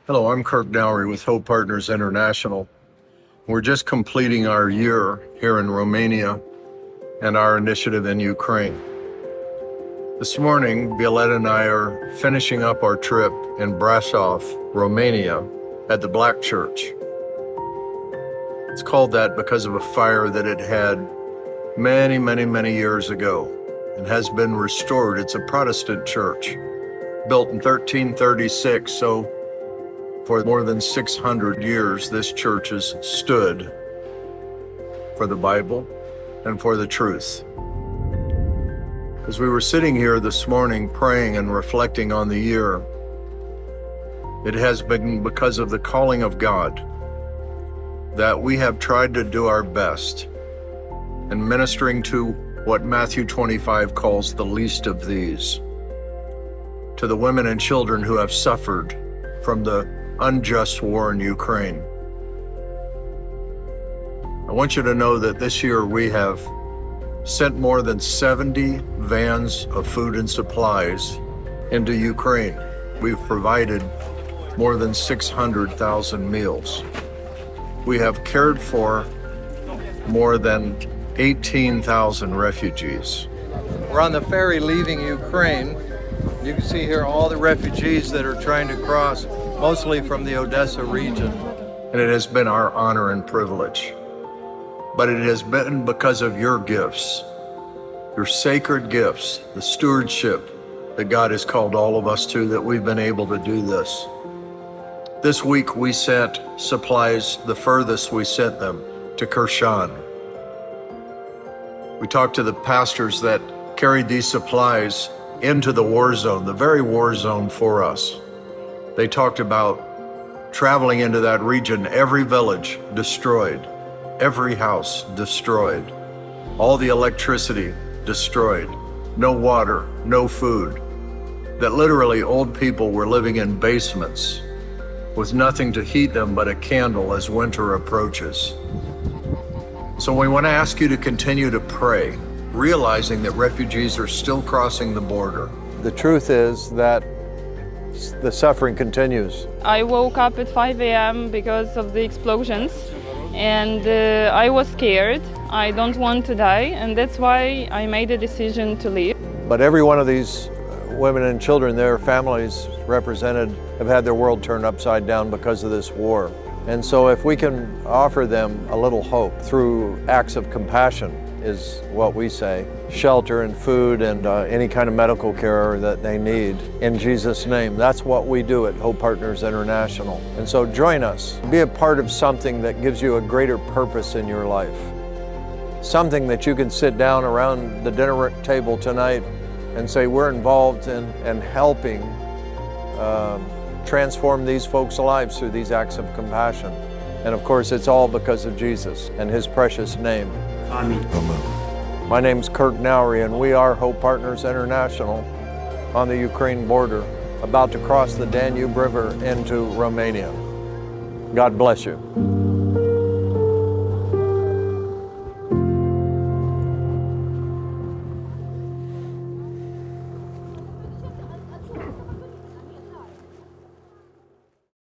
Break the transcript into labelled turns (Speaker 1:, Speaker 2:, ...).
Speaker 1: Hello, I'm Kirk Dowry with Hope Partners International. We're just completing our year here in Romania and our initiative in Ukraine. This morning, Violetta and I are finishing up our trip in Brasov, Romania, at the Black Church. It's called that because of a fire that it had many years ago and has been restored. It's a Protestant church, built in 1336, so for more than 600 years, this church has stood for the Bible and for the truth. As we were sitting here this morning praying and reflecting on the year, it has been because of the calling of God that we have tried to do our best in ministering to what Matthew 25 calls the least of these, to the women and children who have suffered from the unjust war in Ukraine. I want you to know that this year we have sent more than 70 vans of food and supplies into Ukraine. We've provided more than 600,000 meals. We have cared for more than 18,000 refugees. We're on the ferry leaving Ukraine. You can see here all the refugees that are trying to cross, mostly from the Odessa region. And it has been our honor and privilege. But it has been because of your gifts, your sacred gifts, the stewardship that God has called all of us to, that we've been able to do this. This week we sent supplies, the furthest we sent them, to Kherson. We talked to the pastors that carried these supplies into the war zone, the very war zone for us. They talked about traveling into that region, every village destroyed, every house destroyed, all the electricity destroyed, no water, no food, that literally old people were living in basements with nothing to heat them but a candle as winter approaches. So we want to ask you to continue to pray, realizing that refugees are still crossing the border. The truth is that the suffering continues.
Speaker 2: I woke up at 5 a.m. because of the explosions, and I was scared. I don't want to die, and that's why I made a decision to leave.
Speaker 1: But every one of these women and children, their families represented, have had their world turned upside down because of this war. And so if we can offer them a little hope through acts of compassion, is what we say, shelter and food and any kind of medical care that they need, in Jesus' name. That's what we do at Hope Partners International. And so join us. Be a part of something that gives you a greater purpose in your life. Something that you can sit down around the dinner table tonight and say, we're involved in helping transform these folks' lives through these acts of compassion. And of course, it's all because of Jesus and His precious name.
Speaker 3: Amen.
Speaker 1: My name's Kirk Dowry, and we are Hope Partners International on the Ukraine border, about to cross the Danube River into Romania. God bless you.